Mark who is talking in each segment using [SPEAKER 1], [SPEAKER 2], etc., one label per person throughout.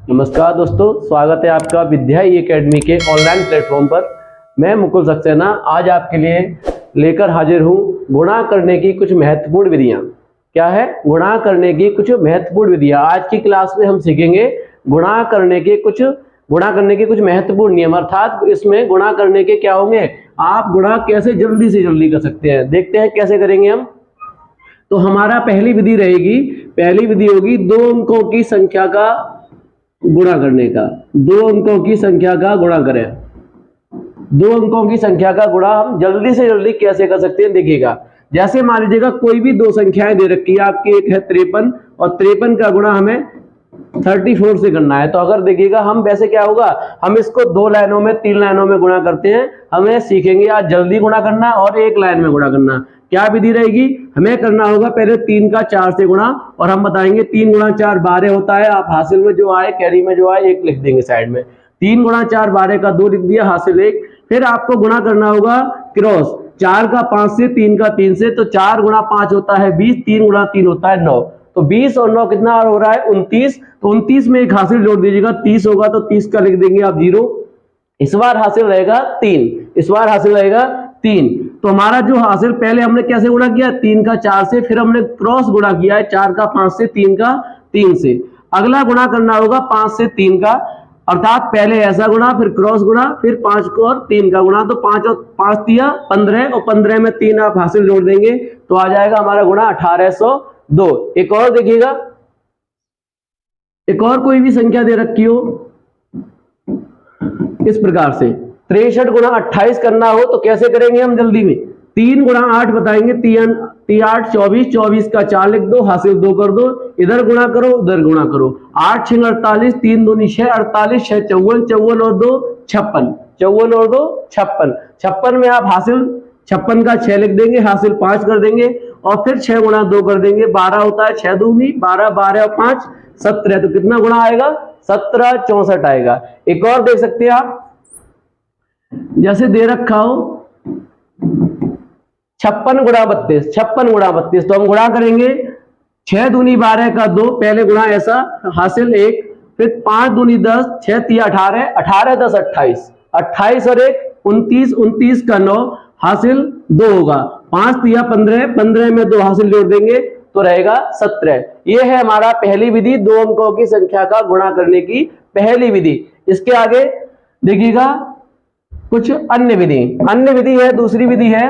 [SPEAKER 1] नमस्कार दोस्तों, स्वागत है आपका विद्या ई एकेडमी के ऑनलाइन प्लेटफॉर्म पर। मैं मुकुल सक्सेना आज आपके लिए लेकर हाजिर हूँ गुणा करने की कुछ महत्वपूर्ण विधियाँ। क्या है? गुणा करने की कुछ महत्वपूर्ण विधियाँ। आज की क्लास में हम सीखेंगे गुणा करने के कुछ महत्वपूर्ण नियम, अर्थात इसमें गुणा करने के क्या होंगे, आप गुणा कैसे जल्दी से जल्दी कर सकते हैं। देखते हैं कैसे करेंगे हम। तो हमारा पहली विधि होगी दो अंकों की संख्या का गुणा करने का। दो अंकों की संख्या का गुणा करें। दो अंकों की संख्या का गुणा हम जल्दी से जल्दी कैसे कर सकते हैं, देखिएगा। जैसे मान लीजिएगा कोई भी दो संख्याएं दे रखी है आपकी, एक है 53 और 53 का गुणा हमें 34 से करना है। तो अगर देखिएगा हम वैसे क्या होगा, हम इसको दो लाइनों में, तीन लाइनों में गुणा करते हैं। हमें सीखेंगे आज जल्दी गुणा करना और एक लाइन में गुणा करना। क्या विधि रहेगी? हमें करना होगा पहले 3 का 4 से गुणा, और हम बताएंगे 3 गुणा 4 12 होता है। आप हासिल में जो आए, कैरी में जो आए, 1 लिख देंगे साइड में। 3 गुणा 4 12 का 2 लिख दिया, हासिल 1। फिर आपको गुणा करना होगा क्रॉस, 4 का 5 से, 3 का 3 से। तो 4 गुणा 5 होता है 20, 3 गुणा 3 होता है 9। तो 20 और 9 कितना हो रहा है? 29। तो 29 में एक हासिल जोड़ दीजिएगा, 30 होगा तो 30 का लिख देंगे आप 0। इस बार हासिल रहेगा 3। तो हमारा जो हासिल, पहले हमने कैसे गुणा किया? 3 का 4 से, फिर हमने क्रॉस गुणा किया है 4 का 5 से, 3 का 3 से। अगला गुणा करना होगा 5 से 3 का, अर्थात पहले ऐसा गुणा, फिर क्रॉस गुणा, फिर 5 को और 3 का गुणा। तो 5 और 5 दिया 15, और 15 में 3 आप हासिल जोड़ देंगे तो आ जाएगा हमारा गुणा 1802। एक और देखिएगा, एक और कोई भी संख्या दे रखी हो इस प्रकार से, 63 गुणा 28 करना हो तो कैसे करेंगे हम जल्दी में? 3 गुणा 8 बताएंगे, 3 8 24, 24 का 4 लिख दो, हासिल 2 कर दो। इधर गुणा करो, उधर गुणा करो। 8 6 48, 3 दूनी 6 48, 6 54, 54 और 2 56, 54 और 2 56। 56 में आप हासिल 56 का 6 लिख देंगे, हासिल 5 कर देंगे, और फिर 6 गुणा 2 कर देंगे। 12 होता है, 6 दूनी 12, 12 और 5 17। तो कितना गुणा आएगा? 17 64 आएगा। एक और देख सकते हैं आप, जैसे दे रखा हो 56 गुणा 32, 56 गुणा 32। तो हम गुणा करेंगे 6 दूनी 12 का 2, पहले गुणा ऐसा, हासिल 1, फिर 5 दूनी 10, 6 3 18, 18 10 28, 28 और 1 29, 29 का 9, हासिल 2 होगा। 5 3 15, 15 में 2 हासिल जोड़ देंगे तो रहेगा 17। यह है हमारा पहली विधि, दो अंकों की संख्या का गुणा करने की पहली विधि। इसके आगे देखिएगा कुछ अन्य विधि है। दूसरी विधि है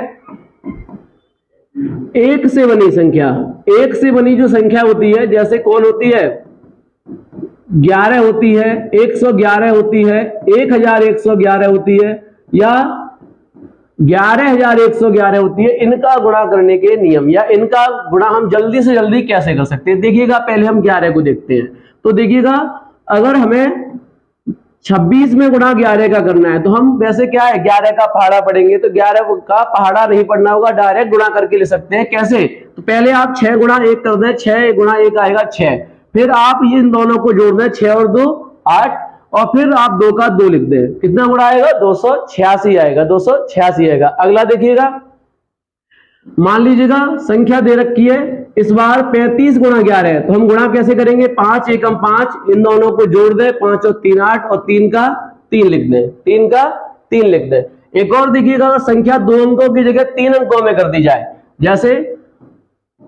[SPEAKER 1] एक से बनी संख्या। एक से बनी जो संख्या होती है, जैसे कौन होती है? 11 होती है, 111 होती है, 1111 होती है, या 11111 होती है। इनका गुणा करने के नियम, या इनका गुणा हम जल्दी से जल्दी कैसे कर सकते हैं, देखिएगा। पहले हम 11 को देखते हैं। तो देखिएगा, अगर हमें 26 में गुणा 11 का करना है तो हम वैसे क्या है, 11 का पहाड़ा पढ़ेंगे। तो 11 का पहाड़ा नहीं पढ़ना होगा, डायरेक्ट गुणा करके ले सकते हैं। कैसे? तो पहले आप 6 गुणा 1 कर दें, 6 गुणा 1 आएगा 6। फिर आप इन दोनों को जोड़ दें, 6 और 2 8, और फिर आप 2 का 2 लिख दें। कितना गुणा आएगा? 286 आएगा, 286 आएगा। अगला देखिएगा, मान लीजिएगा संख्या दे रखी है इस बार 35 गुणा 11 है। तो हम गुणा कैसे करेंगे? 5 एकम 5, इन दोनों को जोड़ दें, 5 और 3 8, और 3 का 3 लिख दें, 3 का 3 लिख दें। एक और देखिएगा, अगर संख्या 2 अंकों की जगह 3 अंकों में कर दी जाए, जैसे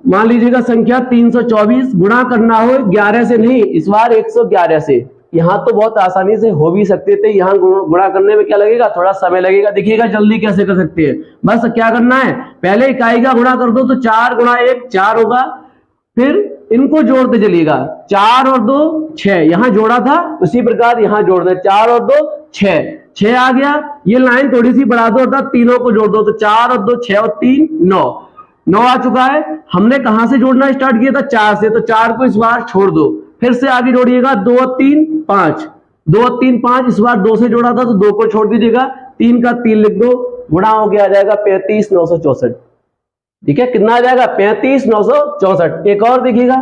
[SPEAKER 1] मान लीजिएगा संख्या 324, गुणा करना हो 11 से नहीं, इस बार 111 से। यहां तो बहुत आसानी से हो भी सकते थे, यहां गुणा करने में क्या लगेगा? थोड़ा समय लगेगा। देखिएगा जल्दी कैसे कर सकते हैं। बस क्या करना है, पहले इकाई का गुणा कर दो, तो 4 गुणा 1 4 होगा। फिर इनको जोड़ते चलिएगा, 4 और 2 6, यहां जोड़ा था उसी प्रकार यहां जोड़ दे, 4 और 2 6 आ गया। ये लाइन थोड़ी सी बढ़ा दो, अर्थात तीनों को जोड़ दो, तो 4 और 2 6 और 3 9 आ चुका है। हमने कहां से जोड़ना स्टार्ट किया था? 4 से। तो 4 को इस बार छोड़ दो, फिर से आगे जोड़िएगा, 2 और 3 5, 2 और 3 5, इस बार 2 से जोड़ा था तो 2 को छोड़ दीजिएगा, 3 का 3 लिख दो, गुणा हो गया, आ जाएगा 35 964। ठीक है, कितना आ जाएगा? 35 964। एक और देखिएगा,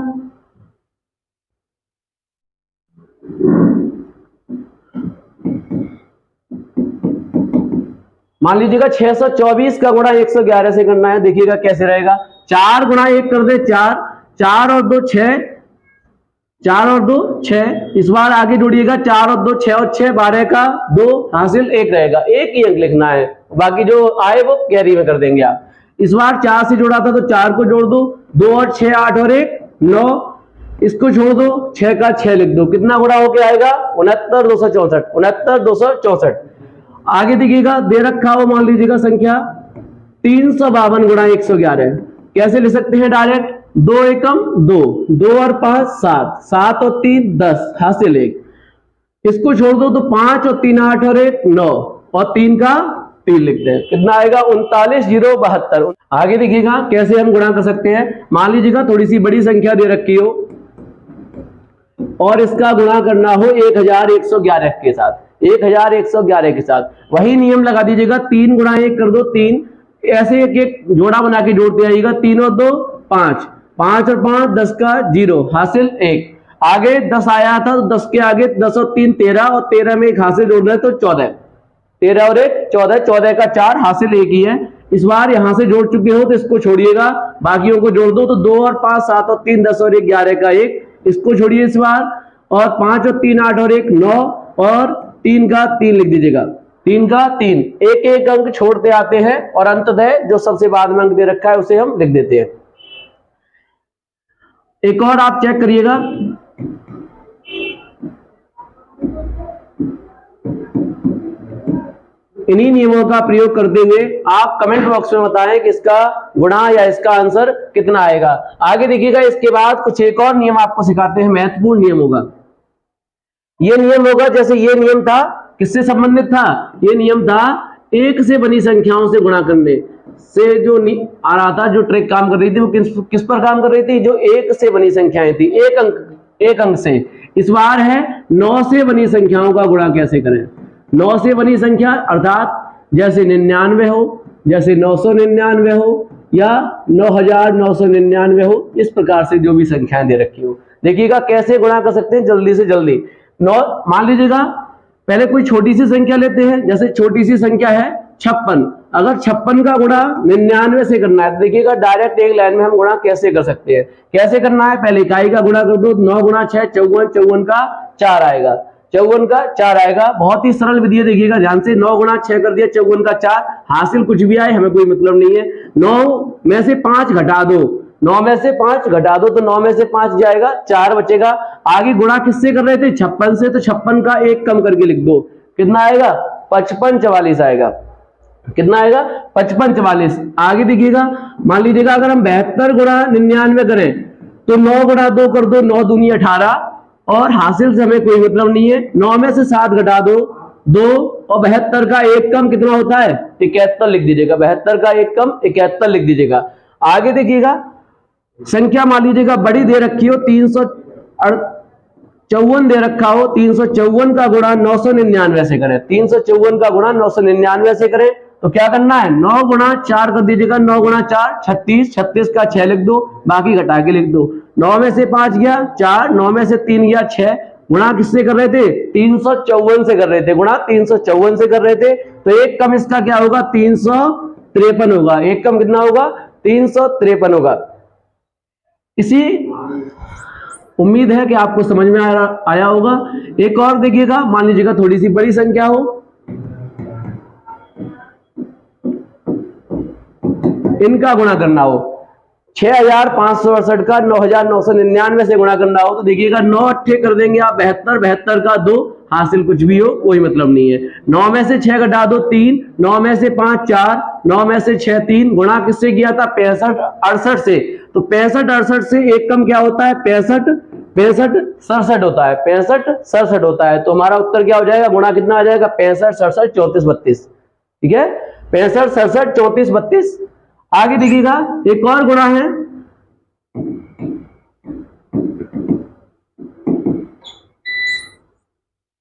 [SPEAKER 1] मान लीजिएगा 624 का गुणा 111 से करना है। देखिएगा कैसे रहेगा, 4 गुणा 1 कर दे 4, 4 और 2 6, 4 और 2 6। इस बार आगे जोड़िएगा 4 और 2 6 और 6 12 का 2 हासिल 1 रहेगा। एक ही अंक लिखना है, बाकी जो आए वो कैरी में कर देंगे आप। इस बार 4 से जोड़ा था तो 4 को जोड़ दो, 2 और 6 8 और 1 9। इसको छोड़ दो, 6 का 6 लिख दो। कितना गुणा होके आएगा? 69 264। 69 264। आगे देखिएगा दे रखा हो, मान लीजिएगा संख्या 352 गुणा 111। कैसे लिख सकते हैं? डायरेक्ट 2 एकम 2, 2 और 5 7, 7 और 3 10 हासिल 1। इसको छोड़ दो तो 5 और 3 8 और 1 9 और 3 का 3 लिखते हैं। कितना आएगा? 39,072। आगे देखिएगा कैसे हम गुणा कर सकते हैं। मान लीजिएगा थोड़ी सी बड़ी संख्या दे रखी हो और इसका गुणा करना हो 1111 के साथ, 1111 के साथ वही नियम लगा दीजिएगा। 3 गुणा 1 कर दो 3, ऐसे एक एक जोड़ा बना के जोड़ते आइएगा। 3 और 2 5, 5 और 5 10 का 0 हासिल 1। आगे 10 आया था तो 10 के आगे 10 और 3 13 और 13 में एक हासिल जोड़ना है तो 14। 13 और 1 14, 14 का 4 हासिल 1 ही है। इस बार यहां से जोड़ चुके हो तो इसको छोड़िएगा, बाकियों को जोड़ दो तो 2 और 5 7 और 3 10 और 1 11 का 1। इसको छोड़िए इस बार, और 5 और 3 8 और 1 9 और 3 का 3 लिख दीजिएगा। 3 का 3, एक एक अंक छोड़ते आते हैं और अंततः जो सबसे बाद में अंक दे रखा है उसे हम लिख देते हैं। एक और आप चेक करिएगा, इन्हीं नियमों का प्रयोग करते हुए आप कमेंट बॉक्स में बताएं कि इसका गुणा या इसका आंसर कितना आएगा। आगे देखिएगा इसके बाद कुछ एक और नियम आपको सिखाते हैं, महत्वपूर्ण नियम होगा। ये नियम होगा, जैसे ये नियम था किससे संबंधित था? ये नियम था एक से बनी संख्याओं से गुणा करने से जो आ रहा था, जो ट्रिक काम कर रही थी वो किस पर काम कर रही थी? जो एक से बनी संख्याएं थी, एक अंक से। इस बार है 9 से बनी संख्याओं का गुणा कैसे करें। 9 से बनी संख्या अर्थात जैसे 99 हो, जैसे 999 हो या 9999 हो, इस प्रकार से जो भी संख्याएं दे रखी हो। देखिएगा कैसे गुणा कर सकते हैं जल्दी से जल्दी। मान लीजिएगा पहले कोई छोटी सी संख्या लेते हैं, जैसे छोटी सी संख्या है 56। अगर 56 का गुणा 99 से करना है तो देखिएगा डायरेक्ट एक लाइन में हम गुणा कैसे कर सकते हैं। कैसे करना है? पहले इकाई का गुणा कर दो, 9 गुणा 6 54, 54 का 4 आएगा, 54 का 4 आएगा। बहुत ही सरल विधि है, देखिएगा ध्यान से। 9 गुणा 6 कर दिया, 54 का 4 हासिल कुछ भी आए हमें कोई मतलब नहीं है। 9 में से 5 घटा दो, 9 में से 5 घटा दो तो 9 में से 5 जाएगा, 4 बचेगा। आगे गुणा किससे कर रहे थे? 56 से, तो 56 का 1 कम करके लिख दो। कितना आएगा? 55 44 आएगा। कितना आएगा? 55 44। आगे देखिएगा, मान लीजिएगा अगर हम 72 गुणा 99 करें तो 9 गुणा 2 कर दो, 9 दूनी 18 और हासिल से हमें कोई मतलब नहीं है। 9 में से 7 घटा दो 2 और 72 का 1 कम कितना होता है? 71 लिख दीजिएगा। 72 का 1 कम 71 लिख दीजिएगा। आगे देखिएगा संख्या मान लीजिएगा बड़ी दे रखी हो, 354 दे रखा हो, 354 का गुणा 999 से करें। 354 का गुणा 999 से करें तो क्या करना है? 9 गुणा 4 कर दीजिएगा। 9 गुणा 4 36, 36 का 6 लिख दो, बाकी घटा के लिख दो। 9 में से 5 गया 4, 9 में से 3 गया 6। गुणा किससे कर रहे थे? 354 से कर रहे थे। गुणा 354 से कर रहे थे तो एक कम इसका क्या होगा? 353 होगा। एक कम कितना होगा? 353 होगा। इसी उम्मीद है कि आपको समझ में आया होगा। एक और देखिएगा, मान लीजिएगा थोड़ी सी बड़ी संख्या हो, इनका गुणा करना हो। 6568 का 9999 से गुणा करना हो तो देखिएगा 9 अट्ठे कर देंगे आप 72, 72 का 2 हासिल कुछ भी हो कोई मतलब नहीं है। 9 में से 6 घटा दो 3, 9 में से 5 4, 9 में से 6 3। गुणा किससे किया था? 65 68 से। तो 65 68 से एक कम क्या होता है? 65 65 67 होता है। 65 67 होता है। तो हमारा उत्तर क्या हो जाएगा? गुणा कितना आ जाएगा? 65 67 34 32। ठीक है, 65 67 34 32। आगे देखिएगा एक और गुणा है,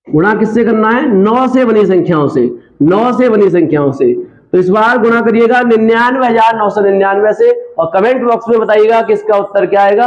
[SPEAKER 1] गुणा किससे करना है? 9 से बनी संख्याओं से। 9 से बनी संख्याओं से। तो इस बार गुणा करिएगा 99,999 से और कमेंट बॉक्स में बताइएगा कि इसका उत्तर क्या आएगा।